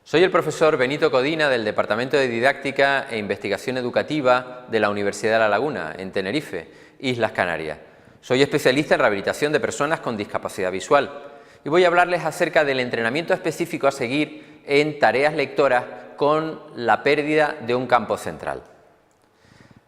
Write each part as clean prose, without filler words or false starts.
Soy el profesor Benito Codina del Departamento de Didáctica e Investigación Educativa de la Universidad de La Laguna, en Tenerife, Islas Canarias. Soy especialista en rehabilitación de personas con discapacidad visual y voy a hablarles acerca del entrenamiento específico a seguir en tareas lectoras con la pérdida de un campo central.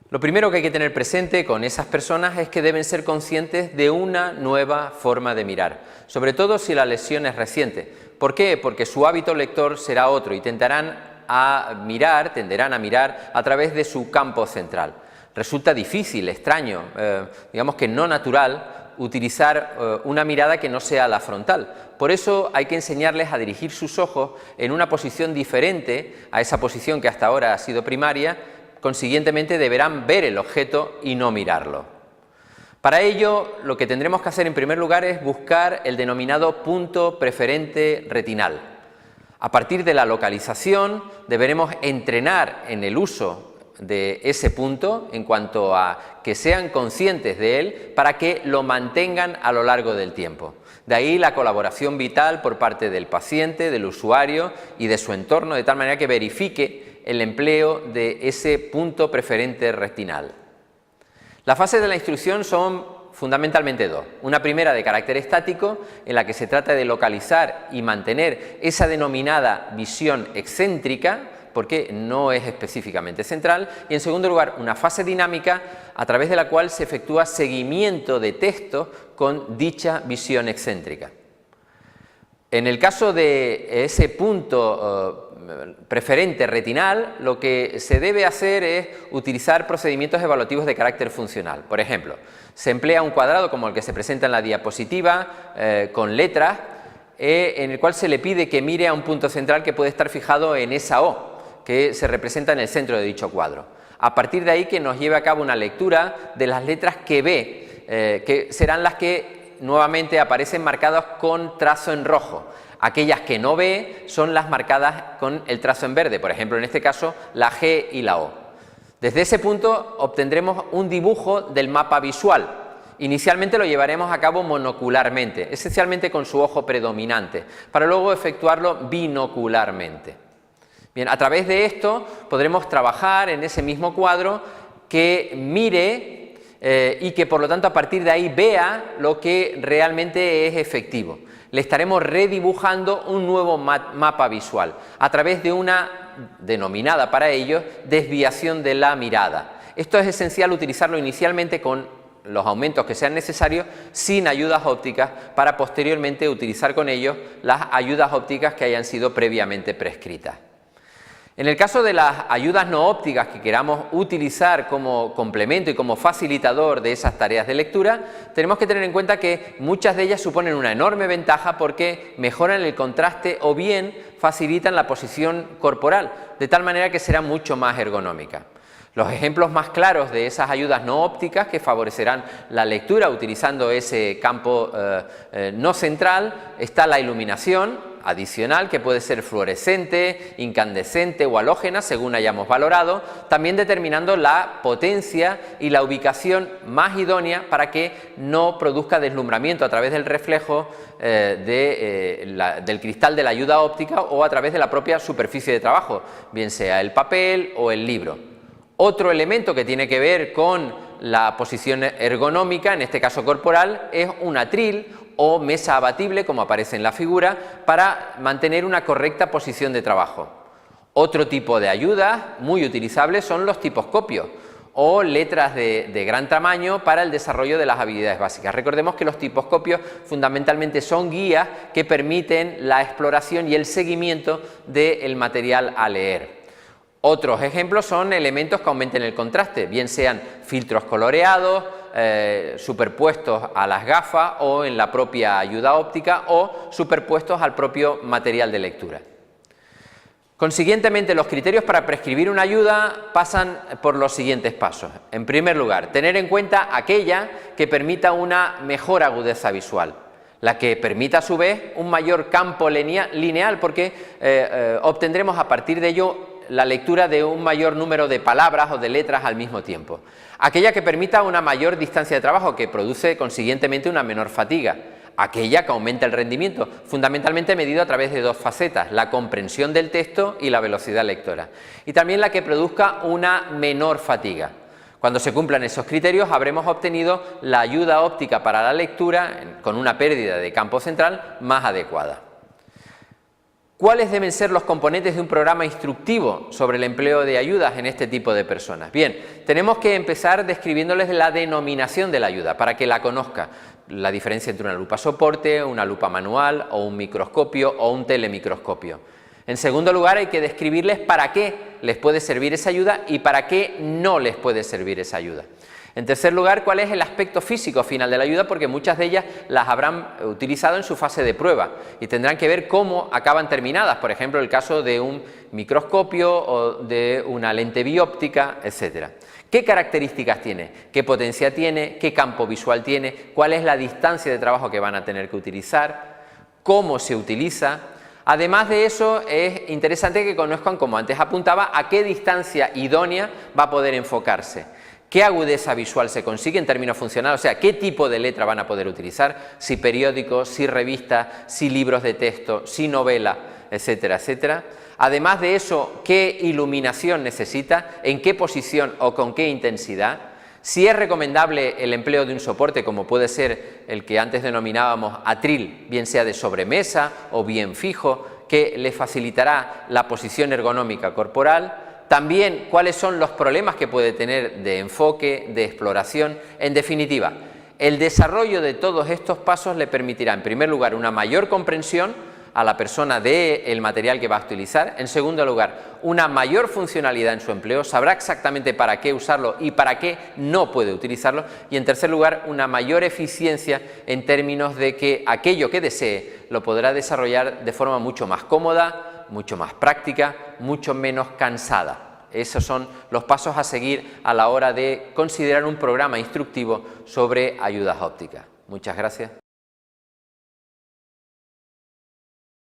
Lo primero que hay que tener presente con esas personas es que deben ser conscientes de una nueva forma de mirar, sobre todo si la lesión es reciente. ¿Por qué? Porque su hábito lector será otro y tenderán a mirar a través de su campo central. Resulta difícil, extraño, digamos que no natural, utilizar una mirada que no sea la frontal. Por eso hay que enseñarles a dirigir sus ojos en una posición diferente a esa posición que hasta ahora ha sido primaria. Consiguientemente deberán ver el objeto y no mirarlo. Para ello, lo que tendremos que hacer en primer lugar es buscar el denominado punto preferente retinal. A partir de la localización deberemos entrenar en el uso de ese punto en cuanto a que sean conscientes de él para que lo mantengan a lo largo del tiempo. De ahí la colaboración vital por parte del paciente, del usuario y de su entorno, de tal manera que verifique el empleo de ese punto preferente retinal. Las fases de la instrucción son fundamentalmente dos. Una primera de carácter estático, en la que se trata de localizar y mantener esa denominada visión excéntrica, porque no es específicamente central, y en segundo lugar una fase dinámica a través de la cual se efectúa seguimiento de texto con dicha visión excéntrica. En el caso de ese punto preferente retinal, lo que se debe hacer es utilizar procedimientos evaluativos de carácter funcional. Por ejemplo, se emplea un cuadrado como el que se presenta en la diapositiva, con letras, en el cual se le pide que mire a un punto central que puede estar fijado en esa O, que se representa en el centro de dicho cuadro. A partir de ahí que nos lleve a cabo una lectura de las letras que ve, que serán las que nuevamente aparecen marcadas con trazo en rojo. Aquellas que no ve son las marcadas con el trazo en verde, por ejemplo en este caso la G y la O. Desde ese punto obtendremos un dibujo del mapa visual. Inicialmente lo llevaremos a cabo monocularmente, esencialmente con su ojo predominante, para luego efectuarlo binocularmente. Bien, a través de esto podremos trabajar en ese mismo cuadro que mire y que por lo tanto a partir de ahí vea lo que realmente es efectivo. Le estaremos redibujando un nuevo mapa visual a través de una denominada para ello desviación de la mirada. Esto es esencial utilizarlo inicialmente con los aumentos que sean necesarios sin ayudas ópticas para posteriormente utilizar con ellos las ayudas ópticas que hayan sido previamente prescritas. En el caso de las ayudas no ópticas que queramos utilizar como complemento y como facilitador de esas tareas de lectura, tenemos que tener en cuenta que muchas de ellas suponen una enorme ventaja porque mejoran el contraste o bien facilitan la posición corporal, de tal manera que será mucho más ergonómica. Los ejemplos más claros de esas ayudas no ópticas que favorecerán la lectura utilizando ese campo no central está la iluminación adicional, que puede ser fluorescente, incandescente o halógena, según hayamos valorado, también determinando la potencia y la ubicación más idónea para que no produzca deslumbramiento a través del reflejo del cristal de la ayuda óptica o a través de la propia superficie de trabajo, bien sea el papel o el libro. Otro elemento que tiene que ver con la posición ergonómica, en este caso corporal, es un atril o mesa abatible, como aparece en la figura, para mantener una correcta posición de trabajo. Otro tipo de ayudas muy utilizables son los tiposcopios o letras de gran tamaño para el desarrollo de las habilidades básicas. Recordemos que los tiposcopios fundamentalmente son guías que permiten la exploración y el seguimiento del material a leer. Otros ejemplos son elementos que aumenten el contraste, bien sean filtros coloreados, superpuestos a las gafas o en la propia ayuda óptica o superpuestos al propio material de lectura. Consiguientemente, los criterios para prescribir una ayuda pasan por los siguientes pasos. En primer lugar, tener en cuenta aquella que permita una mejor agudeza visual, la que permita a su vez un mayor campo lineal porque obtendremos a partir de ello la lectura de un mayor número de palabras o de letras al mismo tiempo. Aquella que permita una mayor distancia de trabajo, que produce consiguientemente una menor fatiga. aquella que aumenta el rendimiento, fundamentalmente medido a través de dos facetas, la comprensión del texto y la velocidad lectora, y también la que produzca una menor fatiga. Cuando se cumplan esos criterios habremos obtenido la ayuda óptica para la lectura con una pérdida de campo central más adecuada. ¿Cuáles deben ser los componentes de un programa instructivo sobre el empleo de ayudas en este tipo de personas? Bien, tenemos que empezar describiéndoles la denominación de la ayuda para que la conozca. La diferencia entre una lupa soporte, una lupa manual o un microscopio o un telemicroscopio. En segundo lugar, hay que describirles para qué les puede servir esa ayuda y para qué no les puede servir esa ayuda. En tercer lugar, cuál es el aspecto físico final de la ayuda, porque muchas de ellas las habrán utilizado en su fase de prueba y tendrán que ver cómo acaban terminadas, por ejemplo, el caso de un microscopio o de una lente bióptica, etc. ¿Qué características tiene? ¿Qué potencia tiene? ¿Qué campo visual tiene? ¿Cuál es la distancia de trabajo que van a tener que utilizar? ¿Cómo se utiliza? Además de eso, es interesante que conozcan, como antes apuntaba, a qué distancia idónea va a poder enfocarse. ¿Qué agudeza visual se consigue en términos funcionales? O sea, ¿qué tipo de letra van a poder utilizar? Si periódicos, si revistas, si libros de texto, si novela, etcétera, etcétera. Además de eso, ¿qué iluminación necesita? ¿En qué posición o con qué intensidad? Si es recomendable el empleo de un soporte, como puede ser el que antes denominábamos atril, bien sea de sobremesa o bien fijo, que le facilitará la posición ergonómica corporal. También cuáles son los problemas que puede tener de enfoque, de exploración. En definitiva, el desarrollo de todos estos pasos le permitirá, en primer lugar, una mayor comprensión a la persona del material que va a utilizar. En segundo lugar, una mayor funcionalidad en su empleo, sabrá exactamente para qué usarlo y para qué no puede utilizarlo. Y en tercer lugar, una mayor eficiencia en términos de que aquello que desee lo podrá desarrollar de forma mucho más cómoda, mucho más práctica, mucho menos cansada. Esos son los pasos a seguir a la hora de considerar un programa instructivo sobre ayudas ópticas. Muchas gracias.